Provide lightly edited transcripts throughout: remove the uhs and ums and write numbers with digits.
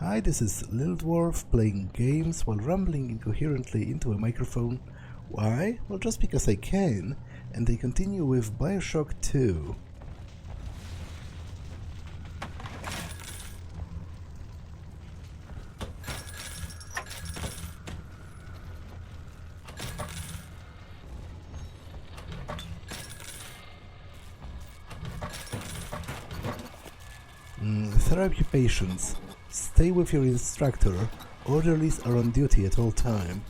Hi, this is Little Dwarf playing games while rambling incoherently into a microphone. Why? Well, just because I can, and they continue with Bioshock 2. Therapy patients. Stay with your instructor. Orderlies are on duty at all time.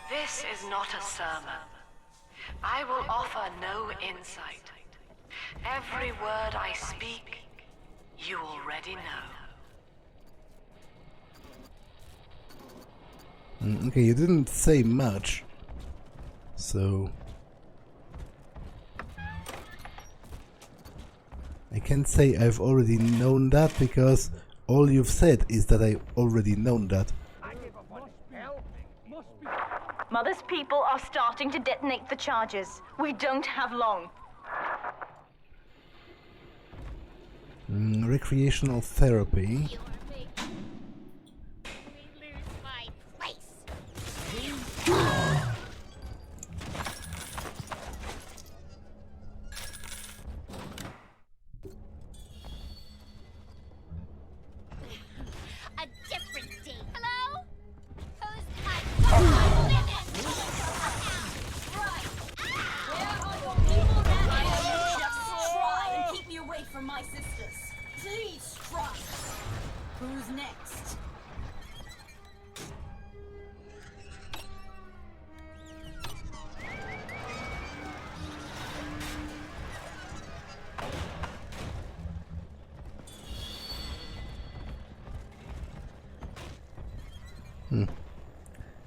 This is not a sermon. I will offer no insight. Every word I speak, you already know. Okay, you didn't say much, so I can't say I've already known that, because all you've said is that I've already known that. Mother's people are starting to detonate the charges. We don't have long. Recreational therapy. Who's next?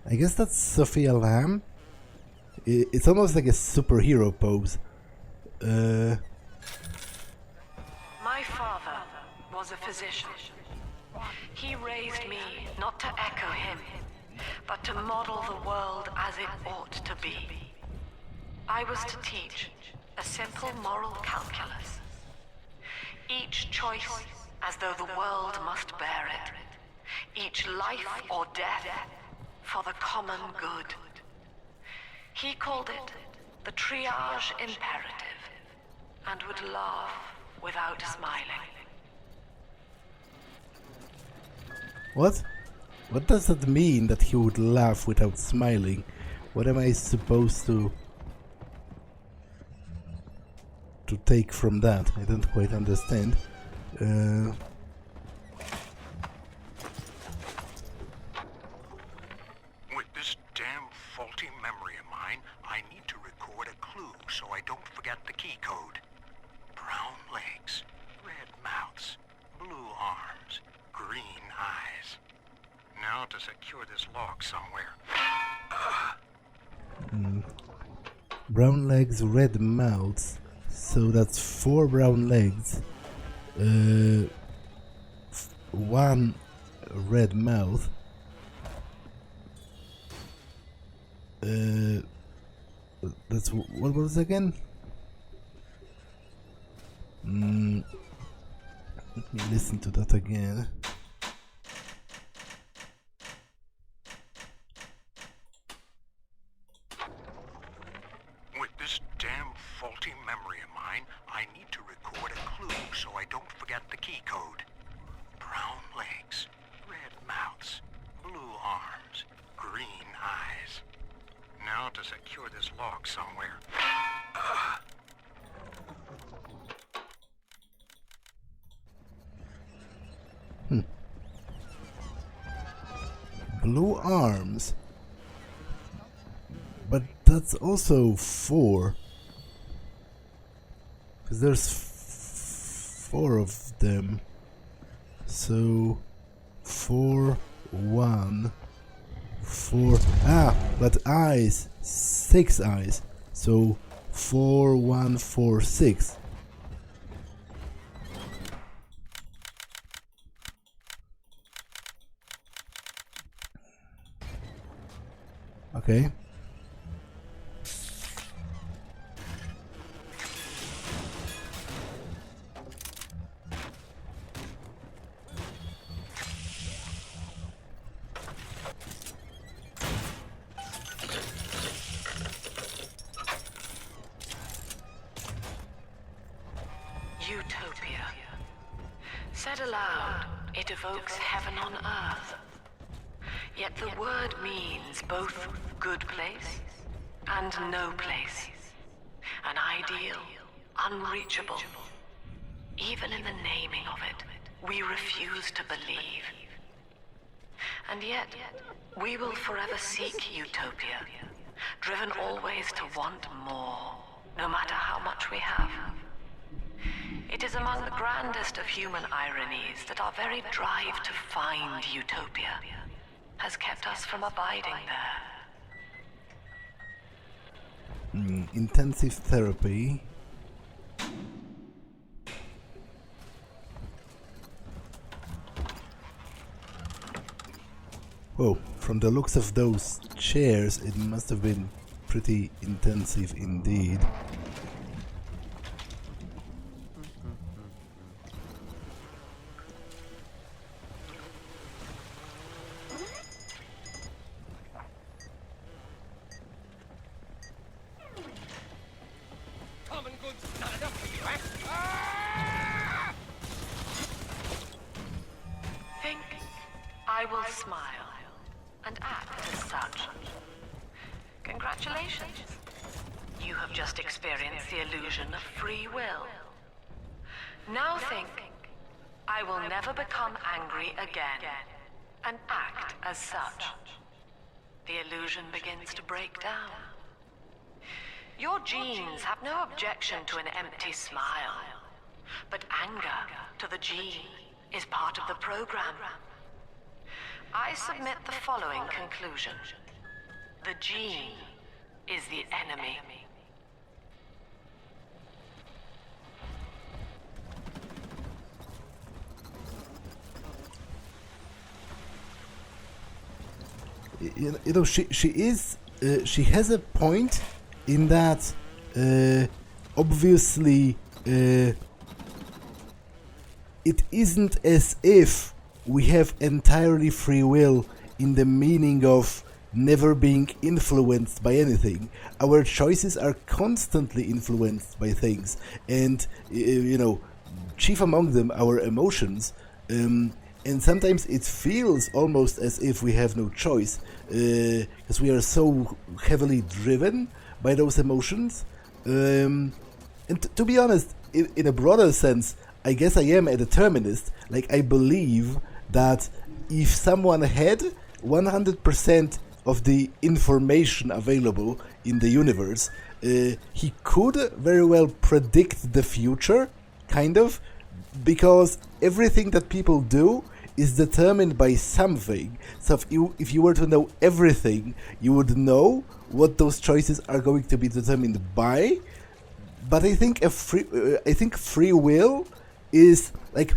I guess that's Sophia Lamb. It's almost like a superhero pose. My father was a physician. He raised me not to echo him, but to model the world as it ought to be. I was to teach a simple moral calculus. Each choice as though the world must bear it. Each life or death for the common good. He called it the triage imperative, and would laugh without smiling. What? What does that mean, that he would laugh without smiling? What am I supposed to take from that? I don't quite understand. With this damn faulty memory of mine, I need to record a clue so I don't forget the key code. Brown legs, red mouths, blue arms, green eyes. Now to secure this log somewhere. Brown legs, red mouths. So that's 4 brown legs. 1 red mouth. That's what was it again? Let me listen to that again. With this damn faulty memory of mine, I need to record a clue so I don't forget the key code. Brown legs, red mouths, blue arms, green eyes. Now to secure this log somewhere. Blue arms. But that's also 4. Because there's 4 of them. So 4, 1, 4. But eyes. 6 eyes. So 4, 1, 4, 6. Okay. Utopia. Said aloud, it evokes heaven on earth. Yet the word means both good place and no place. An ideal, unreachable. Even in the naming of it, we refuse to believe. And yet, we will forever seek utopia, driven always to want more, no matter how much we have. It is among the grandest of human ironies that our very drive to find utopia has kept us from abiding there. Intensive therapy. Whoa, from the looks of those chairs, it must have been pretty intensive indeed. Think I will smile and act as such. Congratulations. You have just experienced the illusion of free will. Now think I will never become angry again and act as such. The illusion begins to break down. Your genes have no objection to an empty smile, but anger to the gene is part of the program. I submit the following conclusion. The gene is the enemy. You know, she has a point in that obviously it isn't as if we have entirely free will in the meaning of never being influenced by anything. Our choices are constantly influenced by things, and you know, chief among them our emotions. And sometimes it feels almost as if we have no choice, because we are so heavily driven by those emotions. And to be honest, in a broader sense, I guess I am a determinist. Like, I believe that if someone had 100% of the information available in the universe, he could very well predict the future, kind of, because everything that people do is determined by something. So if you were to know everything, you would know what those choices are going to be determined by. But I think free will is like,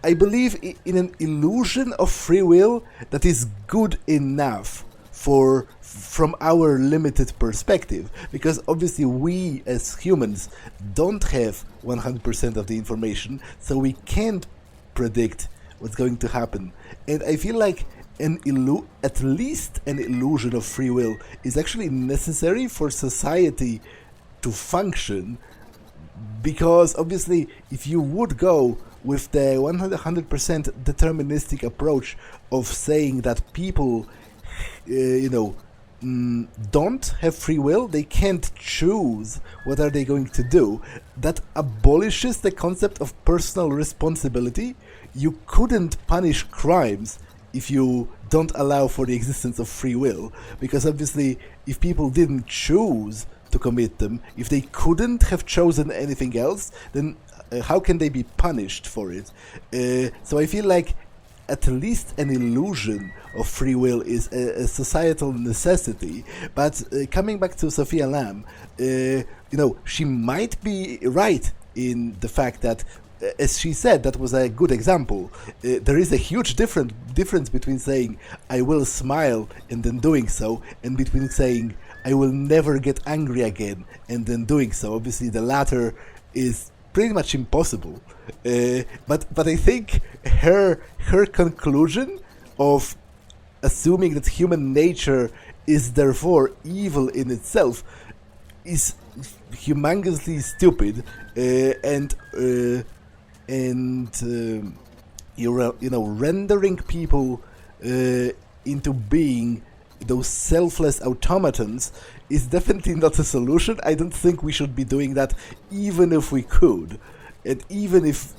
I believe in an illusion of free will that is good enough from our limited perspective, because obviously we as humans don't have 100% of the information, so we can't predict what's going to happen. And I feel like at least an illusion of free will is actually necessary for society to function, because obviously if you would go with the 100% deterministic approach of saying that people don't have free will, they can't choose what are they going to do, that abolishes the concept of personal responsibility. You couldn't punish crimes if you don't allow for the existence of free will, because obviously if people didn't choose to commit them, if they couldn't have chosen anything else, then how can they be punished for it? So I feel like at least an illusion of free will is a societal necessity. But coming back to Sophia Lamb, she might be right in the fact that as she said, that was a good example. There is a huge difference between saying I will smile and then doing so, and between saying I will never get angry again and then doing so. Obviously, the latter is pretty much impossible. But I think her conclusion of assuming that human nature is therefore evil in itself is humongously stupid, and rendering people into being those selfless automatons is definitely not a solution. I don't think we should be doing that, even if we could, and even if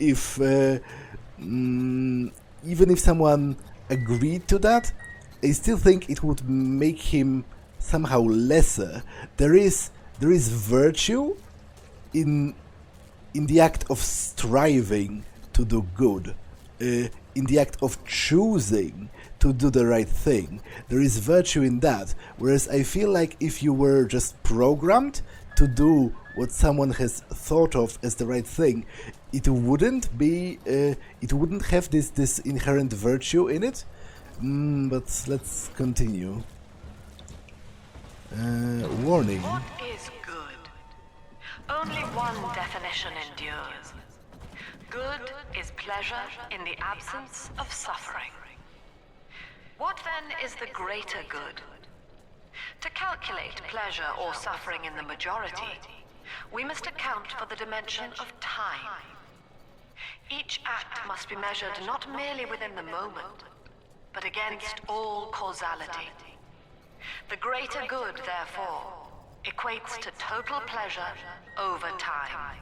someone agreed to that, I still think it would make him somehow lesser. There is virtue in the act of striving to do good, in the act of choosing to do the right thing. There is virtue in that. Whereas I feel like if you were just programmed to do what someone has thought of as the right thing, it wouldn't have this inherent virtue in it. But let's continue. Warning. What is good? Only one definition endures. Good is pleasure in the absence of suffering. What then is the greater good? To calculate pleasure or suffering in the majority, we must account for the dimension of time. Each act must be measured not merely within the moment, but against all causality. The greater good, therefore, equates to total pleasure over time.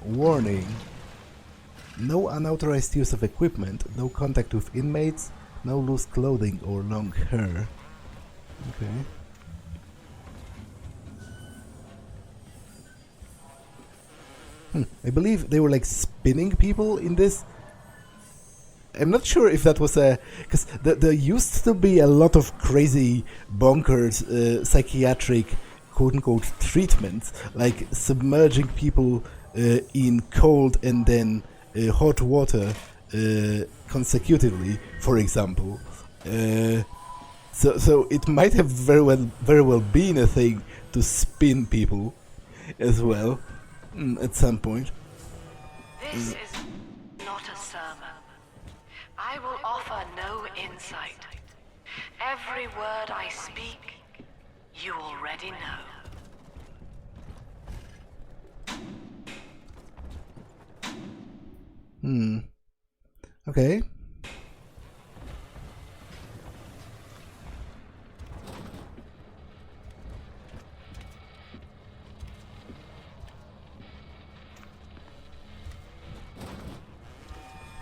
Warning. No unauthorized use of equipment, no contact with inmates, no loose clothing or long hair. Okay. I believe they were like spinning people in this. I'm not sure if that was because there used to be a lot of crazy, bonkers psychiatric quote-unquote treatments, like submerging people in cold and then hot water consecutively, for example. So it might have very well been a thing to spin people as well at some point. This is not a sermon. I will offer no insight. Every word I speak, you already know. Okay.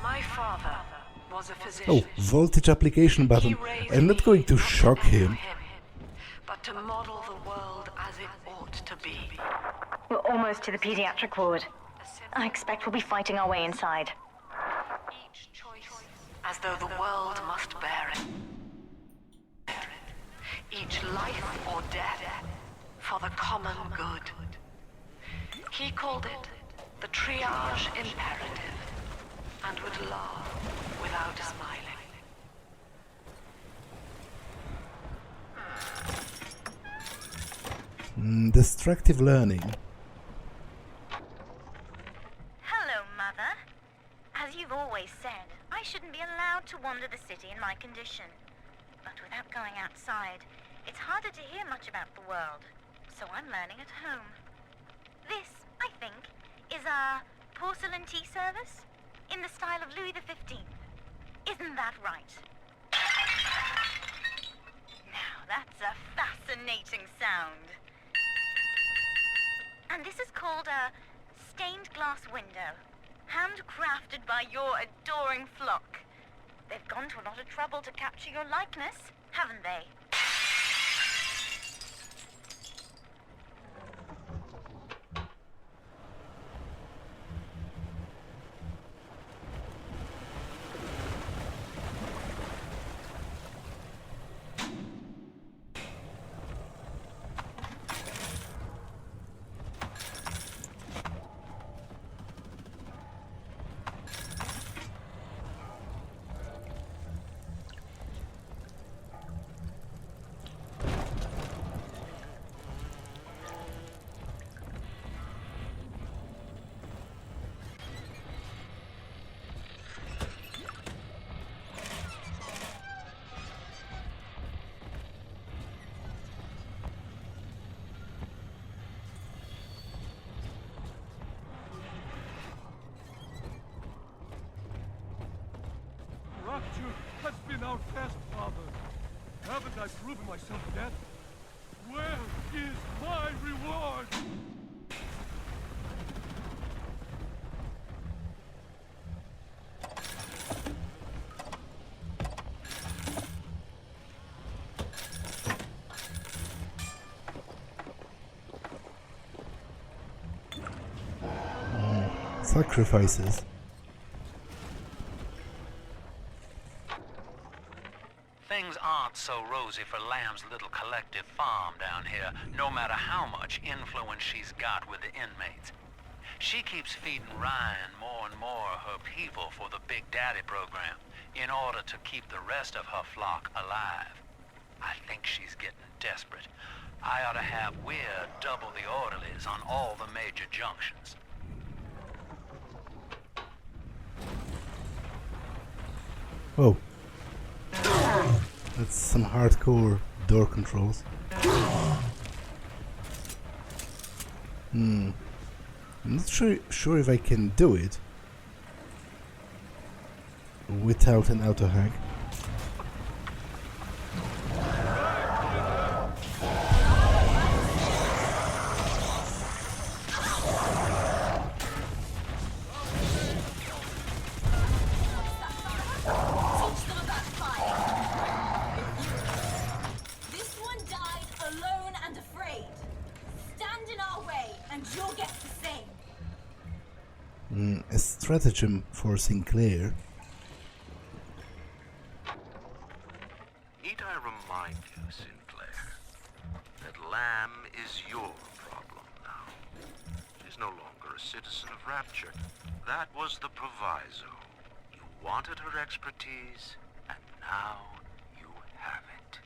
My father was a physician. Oh, voltage application button. I'm not going to shock him. But to model the world as it ought to be. We're almost to the pediatric ward. I expect we'll be fighting our way inside. Each choice as though the world must bear it. Each life or death for the common good. He called it the triage imperative, and would laugh without smiling. Destructive learning. Hello, Mother. As you've always said, I shouldn't be allowed to wander the city in my condition. But without going outside, it's harder to hear much about the world, so I'm learning at home. This, I think, is a porcelain tea service in the style of Louis XV. Isn't that right? Now, that's a fascinating sound. And this is called a stained glass window, handcrafted by your adoring flock. They've gone to a lot of trouble to capture your likeness, haven't they? our test, Father. Haven't I proven myself yet? Where is my reward? Sacrifices. Things aren't so rosy for Lamb's little collective farm down here, no matter how much influence she's got with the inmates. She keeps feeding Ryan more and more of her people for the Big Daddy program, in order to keep the rest of her flock alive. I think she's getting desperate. I ought to have Weir double the orderlies on all the major junctions. Oh. That's some hardcore door controls. I'm not sure if I can do it without an auto hack. A stratagem for Sinclair. Need I remind you, Sinclair, that Lamb is your problem now. She's no longer a citizen of Rapture. That was the proviso. You wanted her expertise, and now you have it.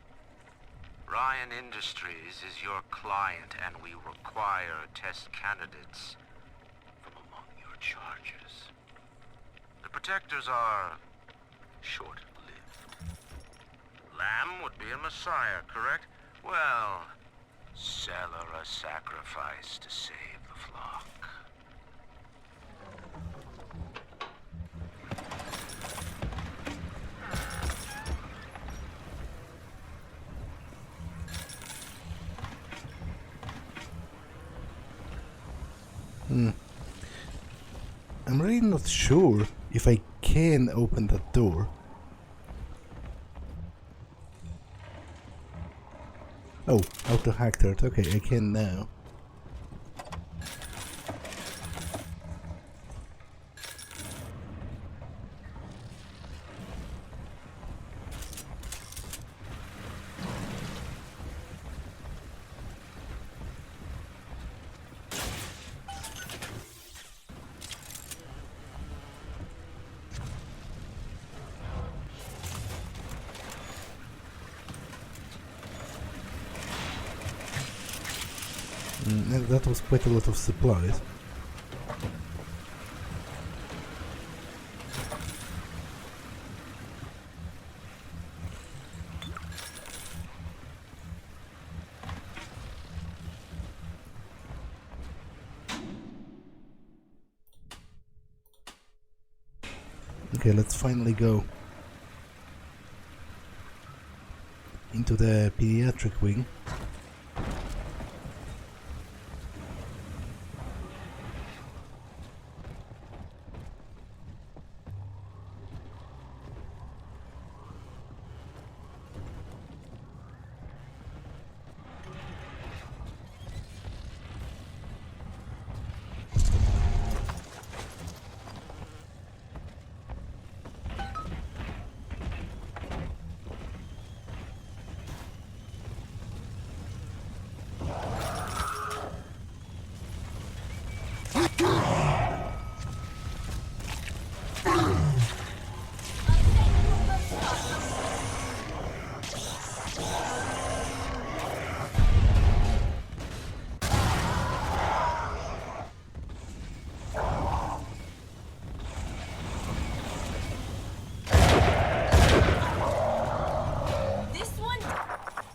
Ryan Industries is your client, and we require test candidates from among your charges. The protectors are short-lived. Lamb would be a messiah, correct? Well, sell her a sacrifice to save the flock. I'm really not sure if I can open that door. Oh, auto hack third. Okay, I can now. And that was quite a lot of supplies. Okay, let's finally go into the pediatric wing.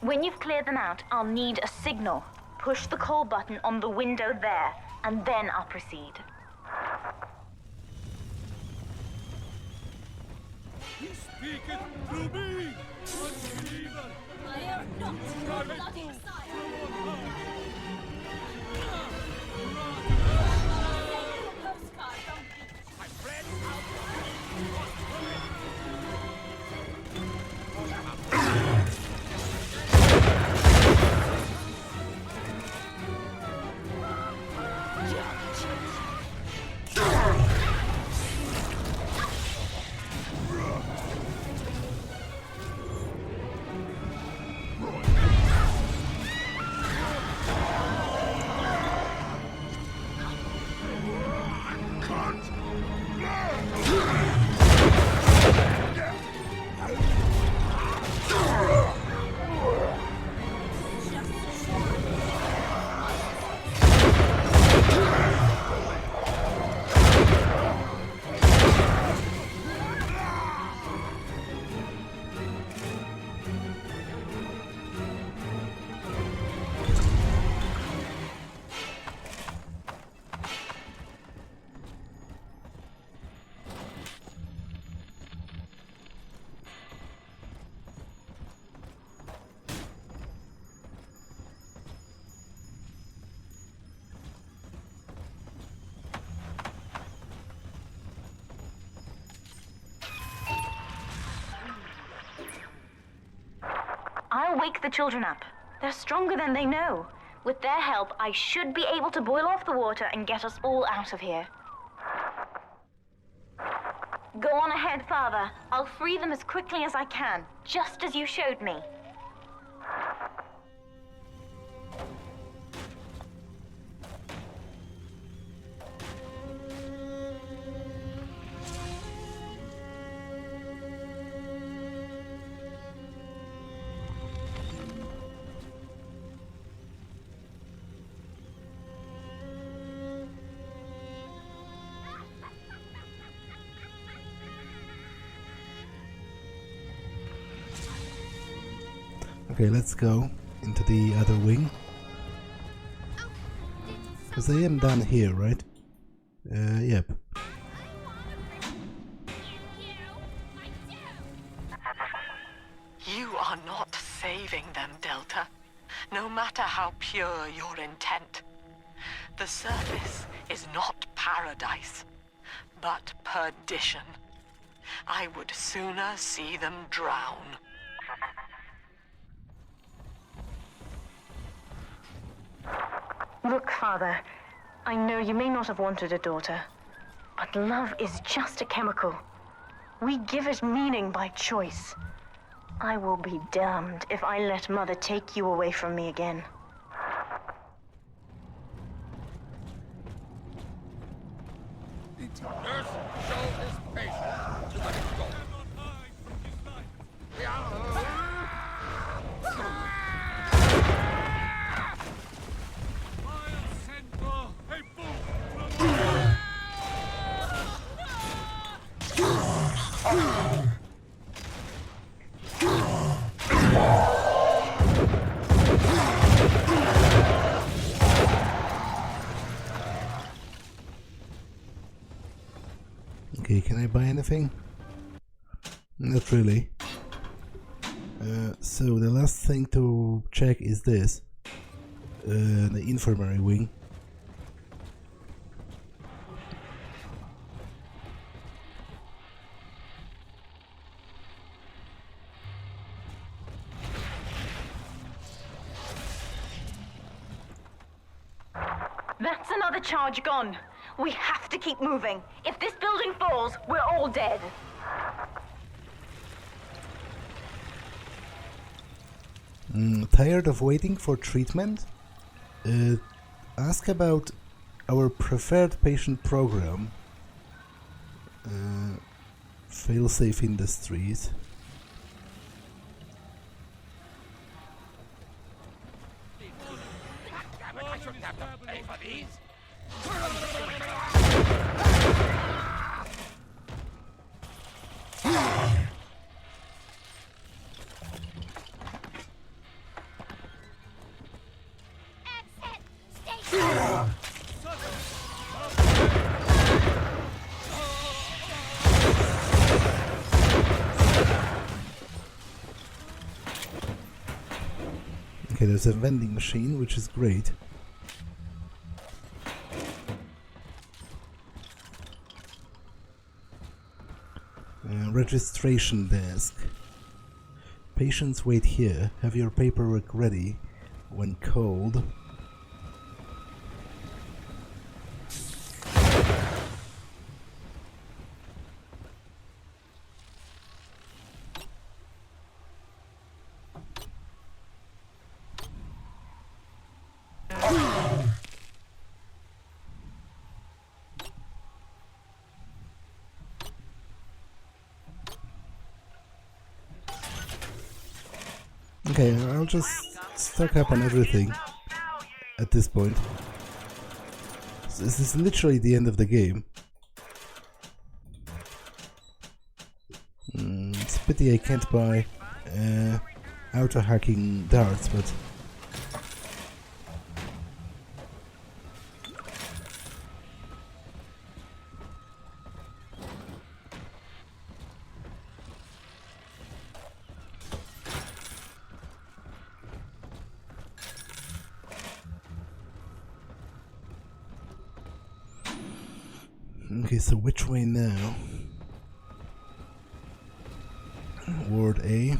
When you've cleared them out, I'll need a signal. Push the call button on the window there, and then I'll proceed. He speaketh through me! Unbeliever! I am not your bloody Messiah! Postcard from Beach. My friend! I'll wake the children up. They're stronger than they know. With their help, I should be able to boil off the water and get us all out of here. Go on ahead, Father. I'll free them as quickly as I can, just as you showed me. Okay, let's go into the other wing. Because I am down here, right? Yep. You are not saving them, Delta. No matter how pure your intent. The surface is not paradise, but perdition. I would sooner see them drown. Look, Father, I know you may not have wanted a daughter, but love is just a chemical. We give it meaning by choice. I will be damned if I let Mother take you away from me again. The nurse show his patience to let him go. Okay, can I buy anything? Not really. So the last thing to check is this. The infirmary wing. That's another charge gone. We have to keep moving. If this building falls, we're all dead. Tired of waiting for treatment? Ask about our preferred patient program. Failsafe Industries. I shouldn't have to pay for these. Okay, there's a vending machine, which is great. Registration desk. Patients wait here. Have your paperwork ready when called. Okay, I'll just stock up on everything at this point. So this is literally the end of the game. It's a pity I can't buy auto-hacking darts, but... Okay, so which way now? Ward A.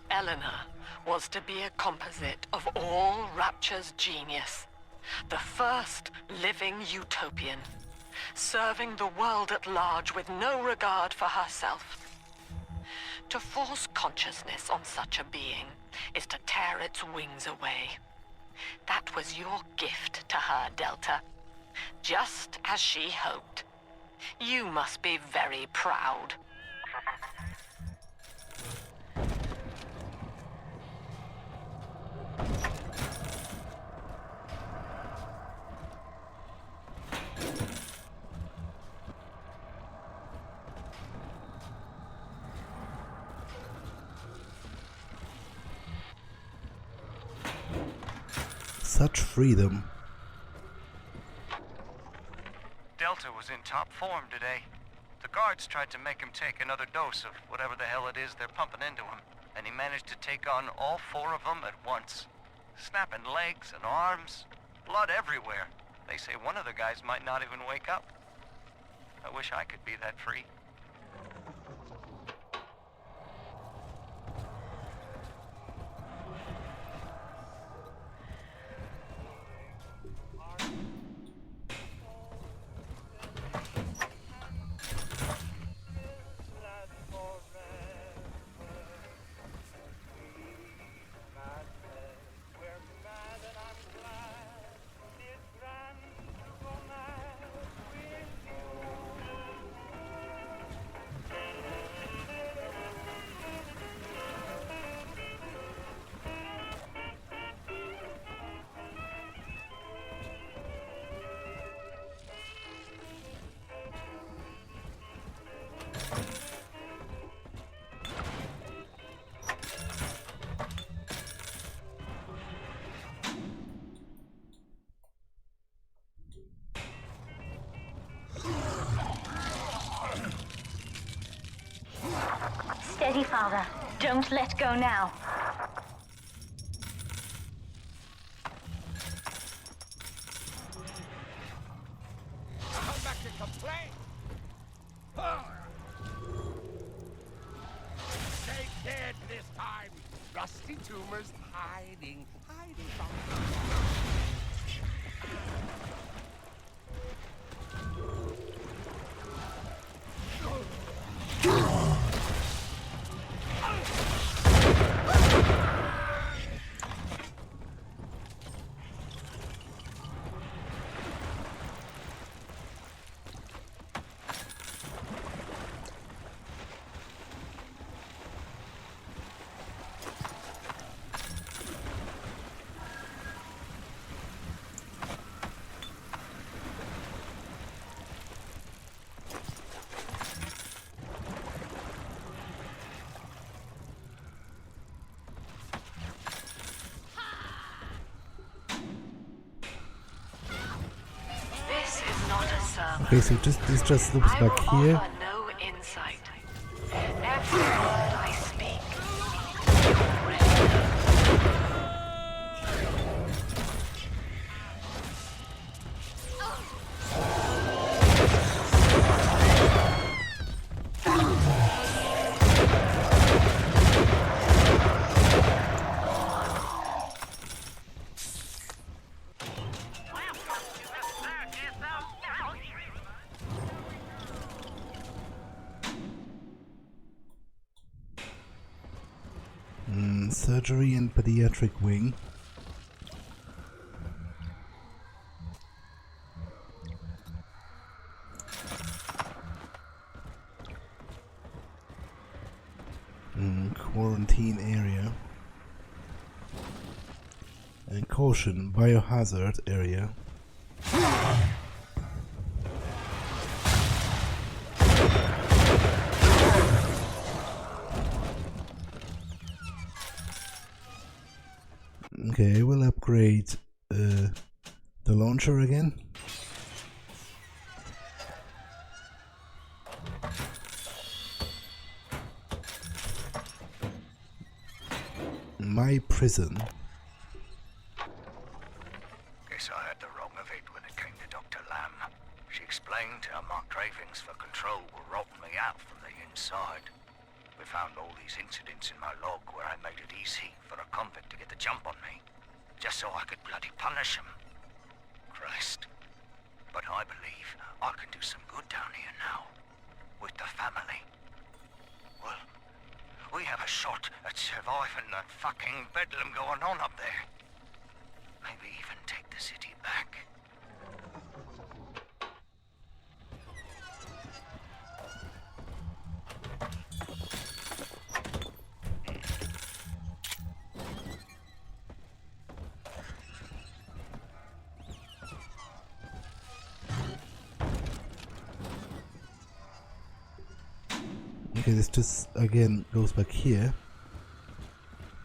Eleanor was to be a composite of all Rapture's genius. The first living utopian, serving the world at large with no regard for herself. To force consciousness on such a being is to tear its wings away. That was your gift to her, Delta. Just as she hoped. You must be very proud. Such freedom. Delta was in top form today. The guards tried to make him take another dose of whatever the hell it is they're pumping into him, and he managed to take on all 4 of them at once. Snapping legs and arms, blood everywhere. They say one of the guys might not even wake up. I wish I could be that free. Steady, Father. Don't let go now. Come back to complain. Stay dead this time. Rusty tumors hiding from Okay, so this just loops back here. I will offer no insight. Every word I speak, you already know. Surgery and pediatric wing. Quarantine area. And caution, biohazard area. Okay, I will upgrade the launcher again. My prison. Guess I had the wrong of it when it came to Dr. Lamb. She explained how my cravings for control were rotting me out from the inside. We found all these incidents in my log where I made it easy for a convict to get the jump on me, just so I could bloody punish him. Christ. But I believe I can do some good down here now, with the family. Well, we have a shot at surviving that fucking bedlam going on up there. Maybe even take the city back. Okay, this just again goes back here.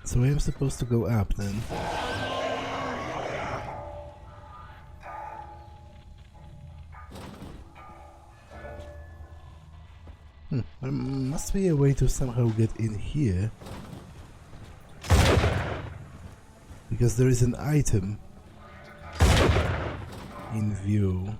So I am supposed to go up then. There must be a way to somehow get in here. Because there is an item in view.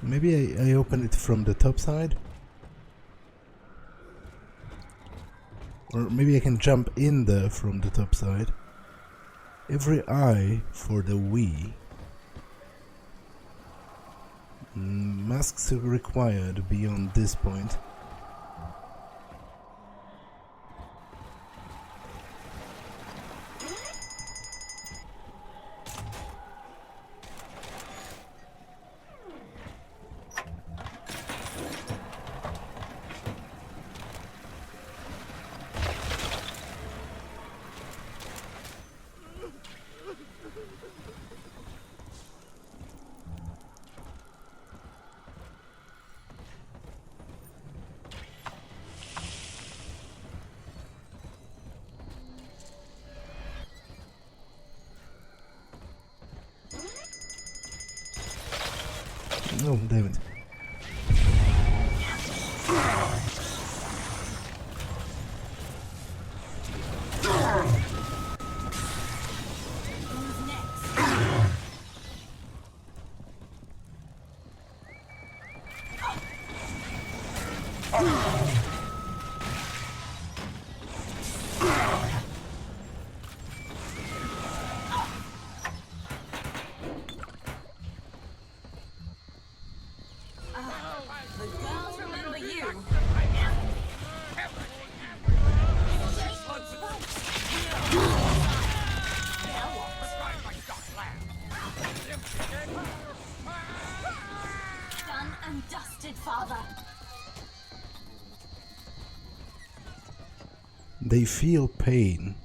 Maybe I open it from the top side? Or maybe I can jump in there from the top side. Every eye for the Wii. Masks required beyond this point. Oh, damn it. They feel pain.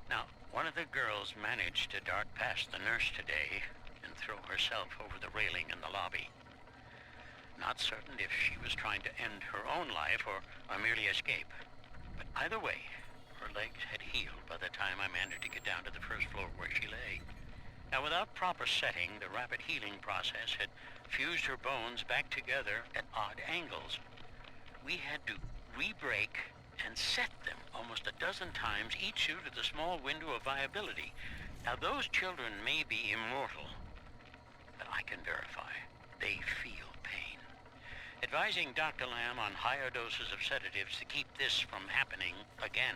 Now, one of the girls managed to dart past the nurse today and throw herself over the railing in the lobby. Not certain if she was trying to end her own life or merely escape. But either way, her legs had healed by the time I managed to get down to the first floor where she lay. Now, without proper setting, the rapid healing process had fused her bones back together at odd angles. We had to re-break and set them almost a dozen times, each due to the small window of viability. Now, those children may be immortal, but I can verify they feel pain. Advising Dr. Lamb on higher doses of sedatives to keep this from happening again.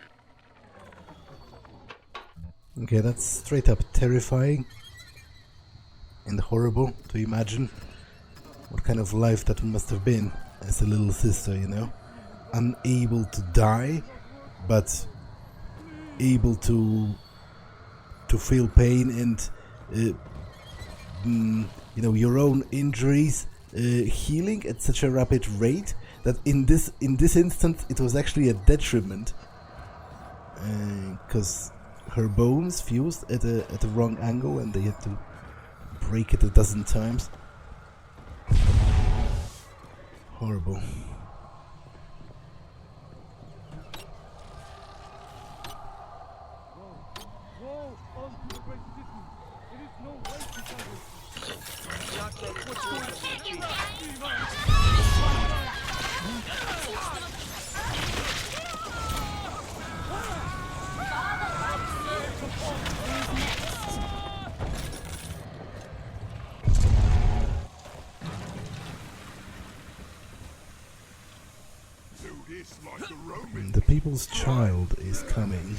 Okay, that's straight up terrifying and horrible to imagine what kind of life that must have been as a little sister, you know? Unable to die, but able to feel pain and, you know, your own injuries healing at such a rapid rate that in this instance it was actually a detriment, because her bones fused at a wrong angle and they had to break it a dozen times. Horrible. Go on to the great city. It is no way to travel. Not that what's going The people's child is coming.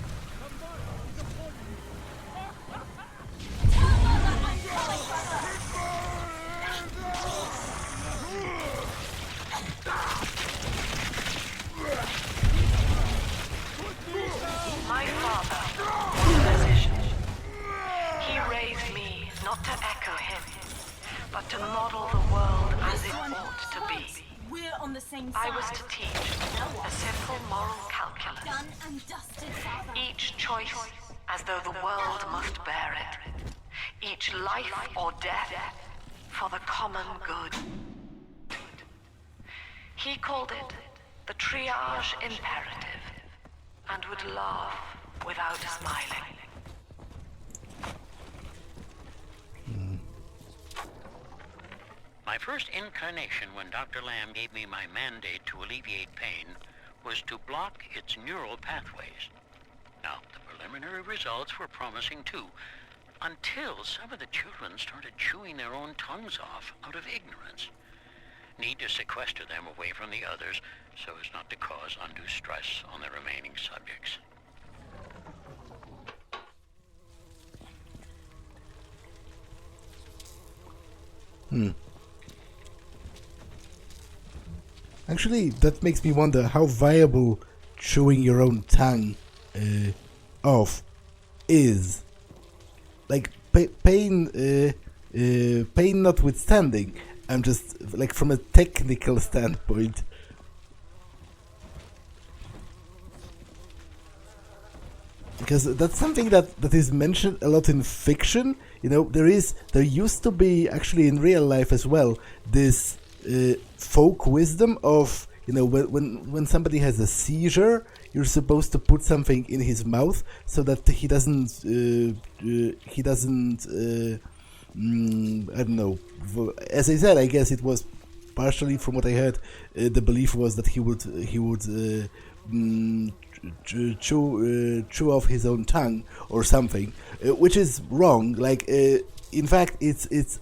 My father, physician. He raised me not to echo him, but to model the world as it ought to be. We're on the same side. I was to teach a simple moral calculus. Done and dusted, Father. Each choice as though the world must bear it. Each life or death for the common good. He called it the triage imperative and would laugh without smiling. My first incarnation when Dr. Lamb gave me my mandate to alleviate pain was to block its neural pathways. Now, the preliminary results were promising too, until some of the children started chewing their own tongues off out of ignorance. Need to sequester them away from the others so as not to cause undue stress on the remaining subjects. Actually, that makes me wonder how viable chewing your own tongue off is. Like, pain notwithstanding, I'm just, like, from a technical standpoint. Because that's something that is mentioned a lot in fiction. You know, there used to be, actually in real life as well, this folk wisdom of, you know, when somebody has a seizure, you're supposed to put something in his mouth so that he doesn't I don't know. As I said, I guess it was partially, from what I heard, the belief was that he would chew off his own tongue or something, which is wrong. Like, in fact, it's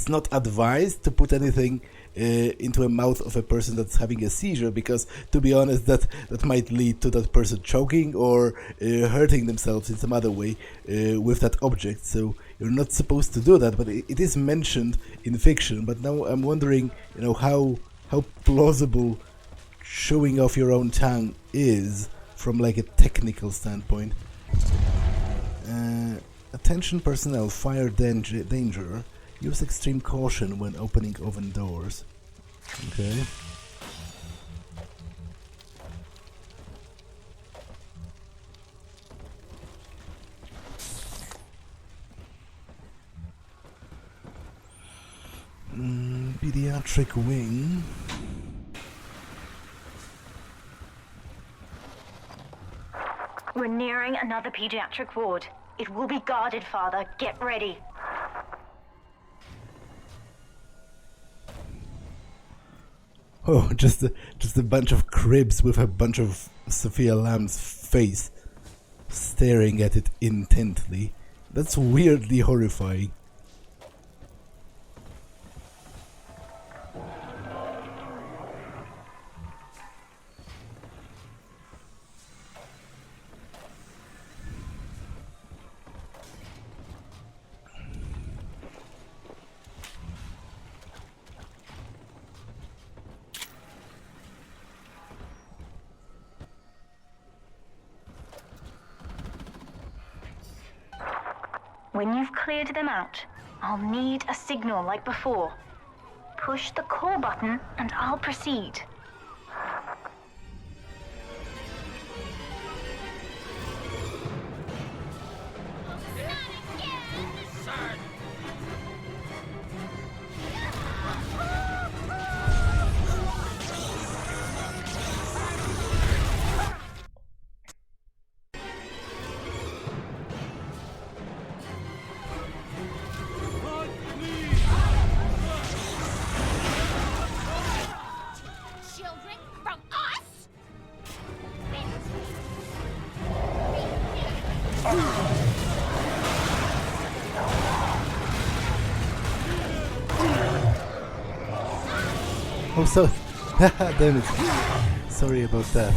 not advised to put anything into a mouth of a person that's having a seizure, because, to be honest, that might lead to that person choking or hurting themselves in some other way with that object. So you're not supposed to do that, but it is mentioned in fiction. But now I'm wondering, you know, how plausible chewing off your own tongue is from, like, a technical standpoint. Attention personnel, fire danger. Use extreme caution when opening oven doors. Okay. Pediatric wing. We're nearing another pediatric ward. It will be guarded, Father. Get ready. Oh, just a bunch of cribs with a bunch of Sophia Lamb's face staring at it intently. That's weirdly horrifying. When you've cleared them out, I'll need a signal like before. Push the call button and I'll proceed. Oh, so... damn it. Sorry about that.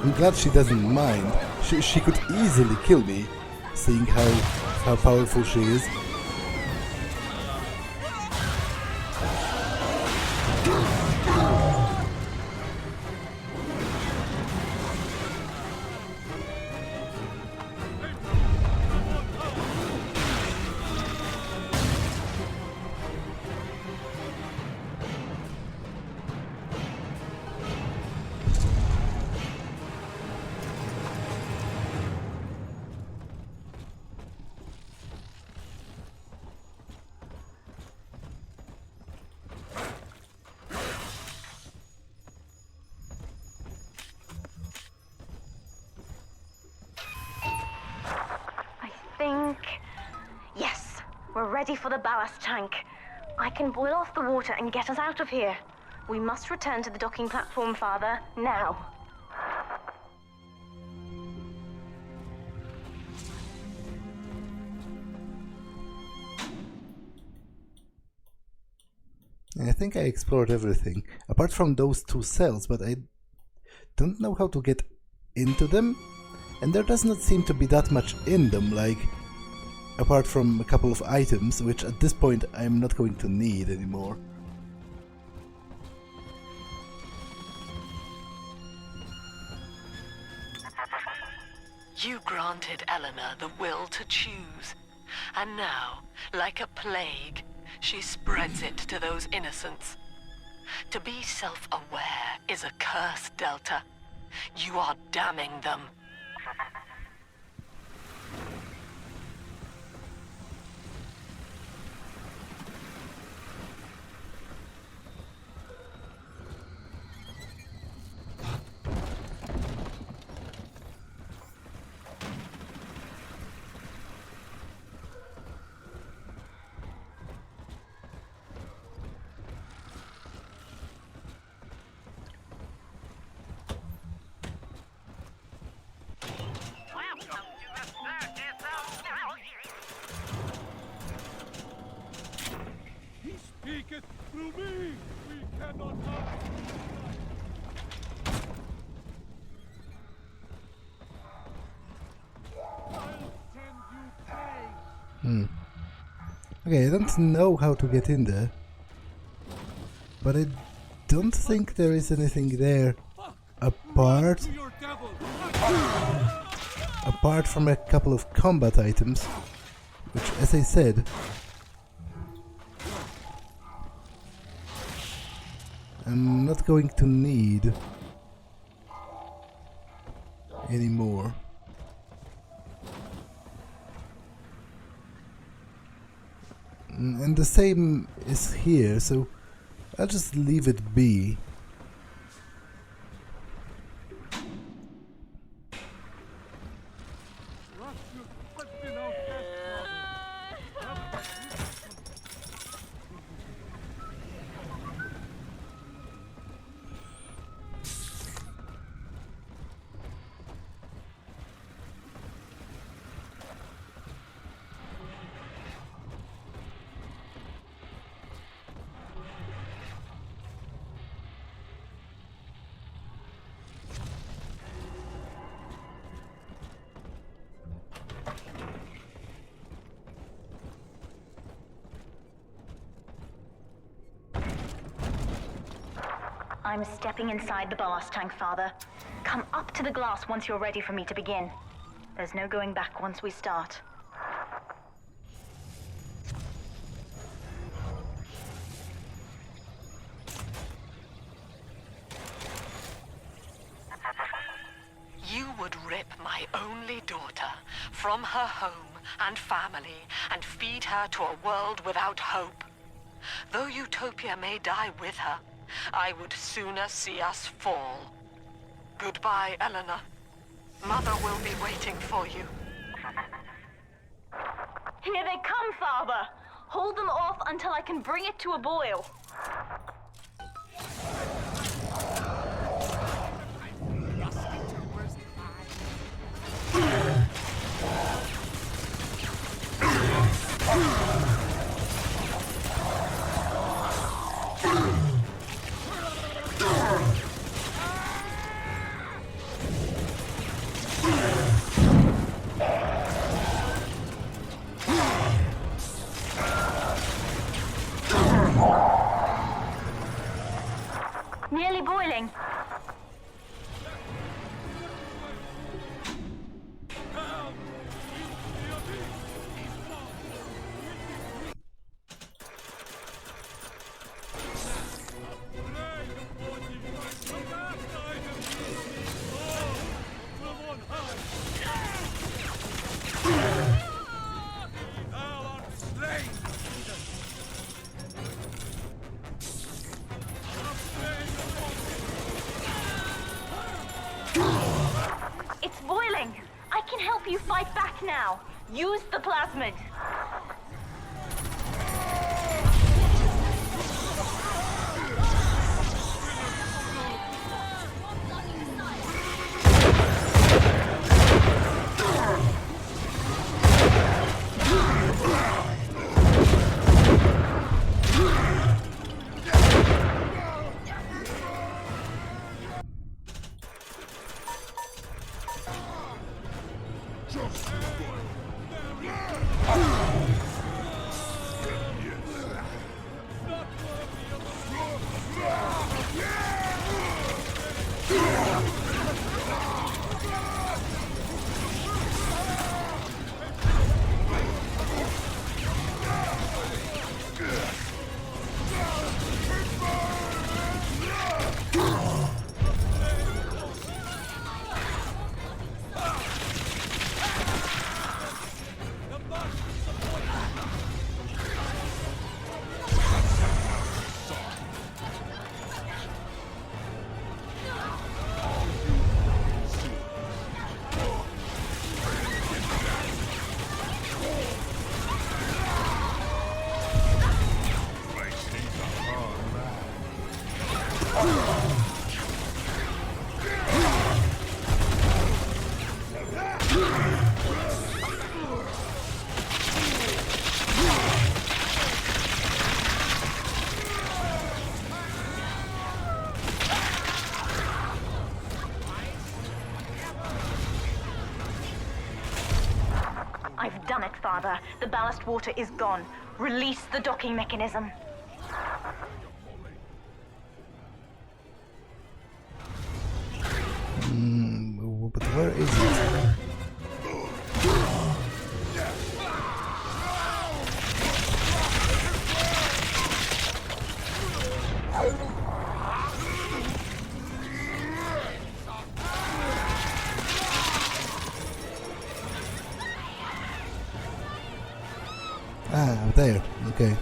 I'm glad she doesn't mind. She could easily kill me, seeing how powerful she is. Yes, we're ready for the ballast tank. I can boil off the water and get us out of here. We must return to the docking platform, Father, now. I think I explored everything, apart from those two cells, but I don't know how to get into them, and there does not seem to be that much in them, like, apart from a couple of items, which at this point I'm not going to need anymore. You granted Eleanor the will to choose, and now, like a plague, she spreads it to those innocents. To be self-aware is a curse, Delta. You are damning them. Through me, we cannot hide. I'll send you pain. Okay, I don't know how to get in there, but I don't think there is anything there apart from a couple of combat items, which, as I said, I'm not going to need anymore. And the same is here, so I'll just leave it be. I'm stepping inside the ballast tank, Father. Come up to the glass once you're ready for me to begin. There's no going back once we start. You would rip my only daughter from her home and family and feed her to a world without hope. Though Utopia may die with her, I would sooner see us fall. Goodbye, Eleanor. Mother will be waiting for you. Here they come, Father! Hold them off until I can bring it to a boil. Nearly boiling. It's boiling. I can help you fight back now. Use the plasmid. I've done it, Father. The ballast water is gone. Release the docking mechanism. But where is it? Ah, there. Okay.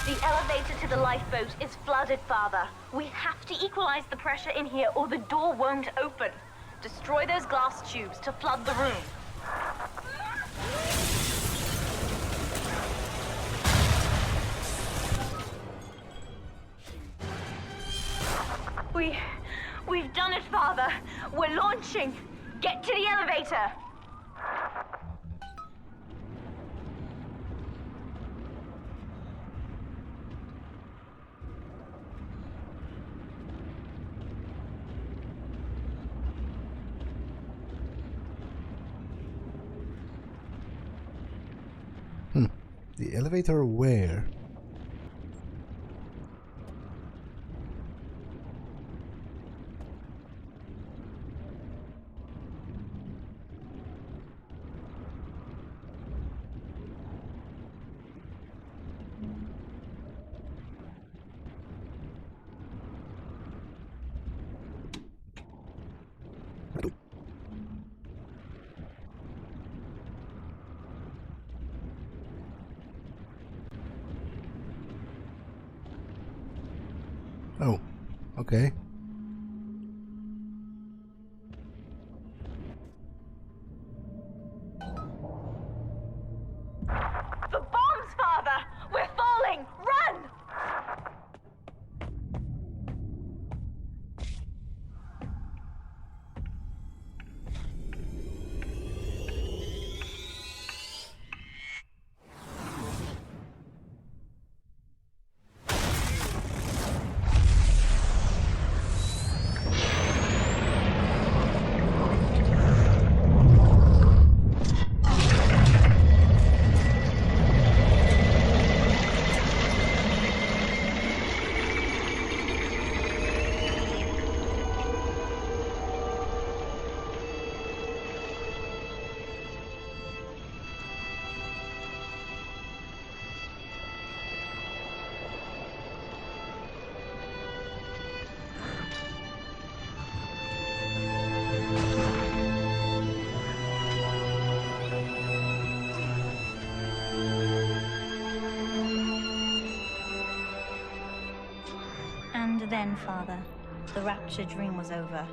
The elevator to the lifeboat is flooded, Father. We have to equalize the pressure in here or the door won't open. Destroy those glass tubes to flood the room. We've done it, Father. We're launching. Get to the elevator. The elevator where? Oh, okay. The bombs, Father! We're falling! Run! And then, Father, the rapture dream was over.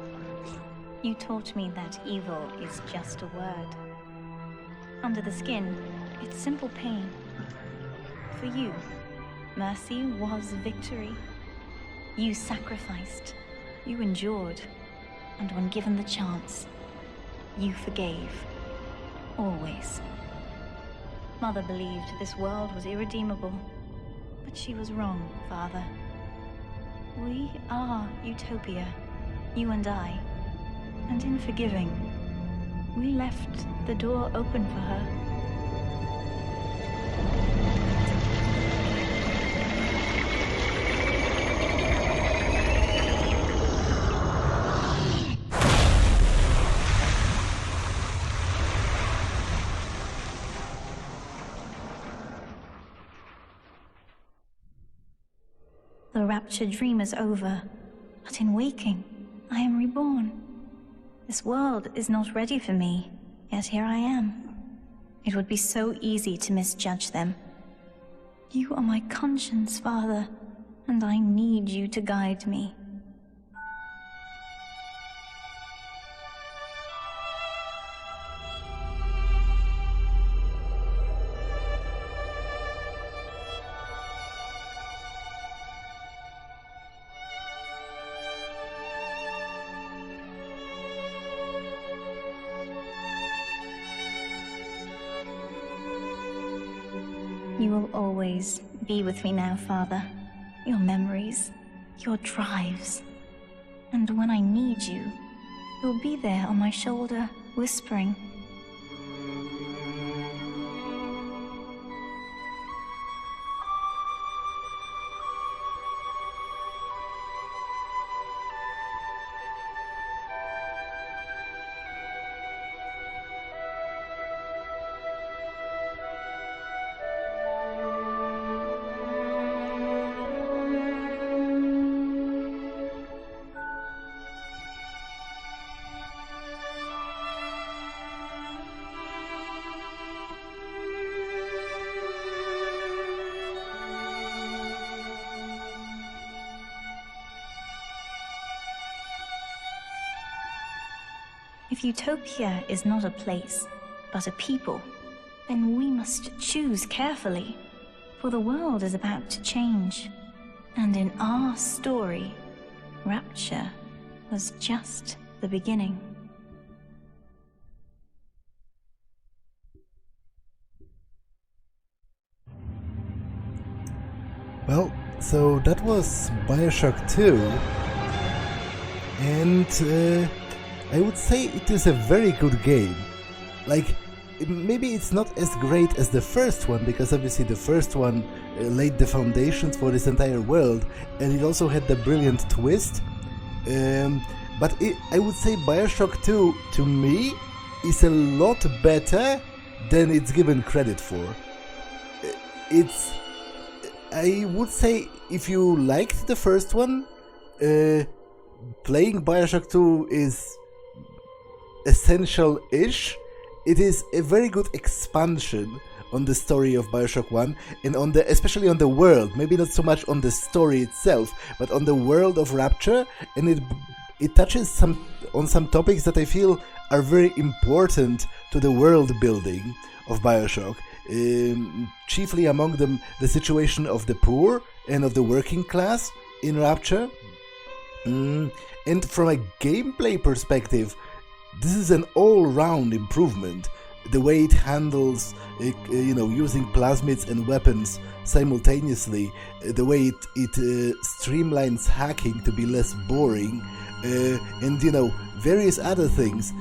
You taught me that evil is just a word. Under the skin, it's simple pain. For you, mercy was victory. You sacrificed, you endured, and when given the chance, you forgave. Always. Mother believed this world was irredeemable, but she was wrong, Father. We are Utopia, you and I, and in forgiving, we left the door open for her. The rapture dream is over, but in waking, I am reborn. This world is not ready for me, yet here I am. It would be so easy to misjudge them. You are my conscience, Father, and I need you to guide me. You will always be with me now, Father. Your memories, your drives. And when I need you, you'll be there on my shoulder, whispering. If utopia is not a place, but a people, then we must choose carefully, for the world is about to change. And in our story, Rapture was just the beginning. Well, so that was Bioshock 2, and I would say it is a very good game. Like, maybe it's not as great as the first one, because obviously the first one laid the foundations for this entire world, and it also had the brilliant twist. But I would say Bioshock 2, to me, is a lot better than it's given credit for. I would say, if you liked the first one, playing Bioshock 2 is essential-ish. It is a very good expansion on the story of Bioshock 1, and especially on the world, maybe not so much on the story itself, but on the world of Rapture, and it touches on some topics that I feel are very important to the world building of Bioshock. Chiefly among them the situation of the poor and of the working class in Rapture. And from a gameplay perspective, this is an all-round improvement. The way it handles, using plasmids and weapons simultaneously, the way it streamlines hacking to be less boring, and various other things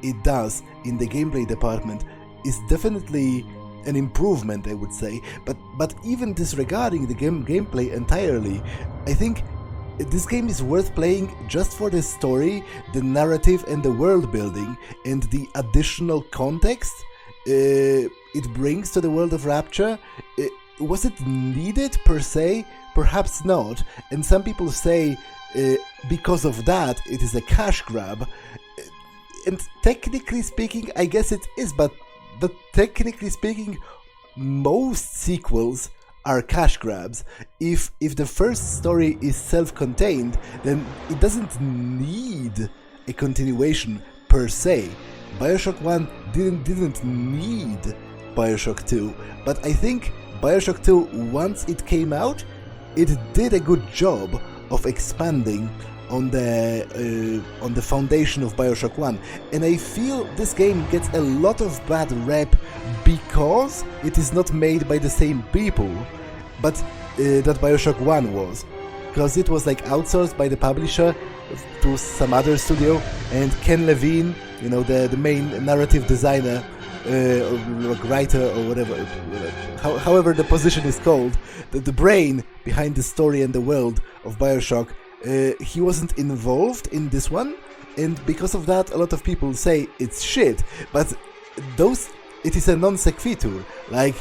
it does in the gameplay department is definitely an improvement, I would say. But even disregarding the gameplay entirely, I think this game is worth playing just for the story, the narrative, and the world building, and the additional context it brings to the world of Rapture. Was it needed per se? Perhaps not. And some people say because of that it is a cash grab. And technically speaking, I guess it is, but technically speaking, most sequels are cash grabs. If the first story is self-contained, then it doesn't need a continuation per se. Bioshock 1 didn't need Bioshock 2, but I think Bioshock 2, once it came out, it did a good job of expanding on the foundation of Bioshock 1, and I feel this game gets a lot of bad rep because it is not made by the same people, but that Bioshock 1 was, because it was like outsourced by the publisher to some other studio, and Ken Levine, the main narrative designer, or writer, or whatever, however the position is called, the brain behind the story and the world of Bioshock, he wasn't involved in this one, and because of that a lot of people say it's shit, but it is a non sequitur, like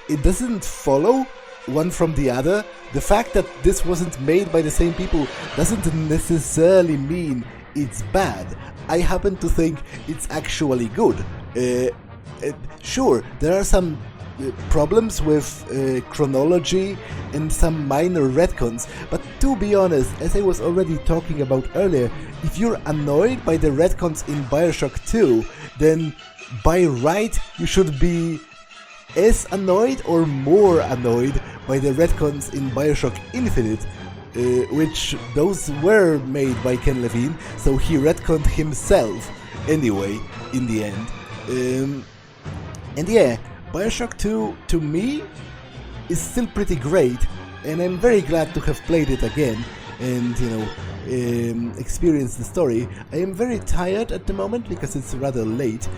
it doesn't follow one from the other. The fact that this wasn't made by the same people doesn't necessarily mean it's bad. I happen to think it's actually good. Sure, there are some problems with chronology and some minor retcons, but to be honest, as I was already talking about earlier, if you're annoyed by the retcons in Bioshock 2, then by right you should be as annoyed or more annoyed by the retcons in Bioshock Infinite, which those were made by Ken Levine, so he retconned himself anyway in the end. And yeah, Bioshock 2 to me is still pretty great, and I'm very glad to have played it again and experienced the story. I am very tired at the moment because it's rather late,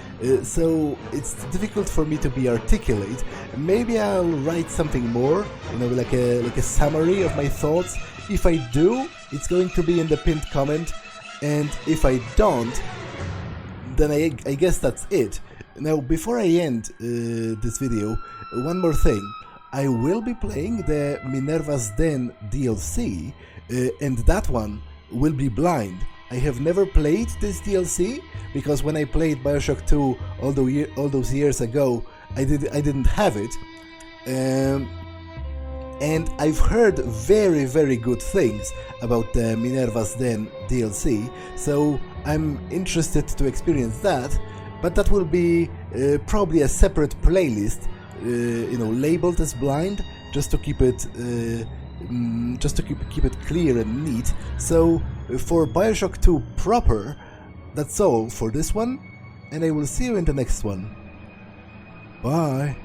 so it's difficult for me to be articulate. Maybe I'll write something more, like a summary of my thoughts. If I do, it's going to be in the pinned comment, and if I don't, then I guess that's it. Now, before I end this video, one more thing. I will be playing the Minerva's Den DLC, and that one will be blind. I have never played this DLC, because when I played Bioshock 2 all those years ago, I didn't have it. And I've heard very, very good things about the Minerva's Den DLC, so I'm interested to experience that, but that will be probably a separate playlist, labeled as blind, just to keep it keep it clear and neat. So for Bioshock 2 proper, that's all for this one, and I will see you in the next one. Bye.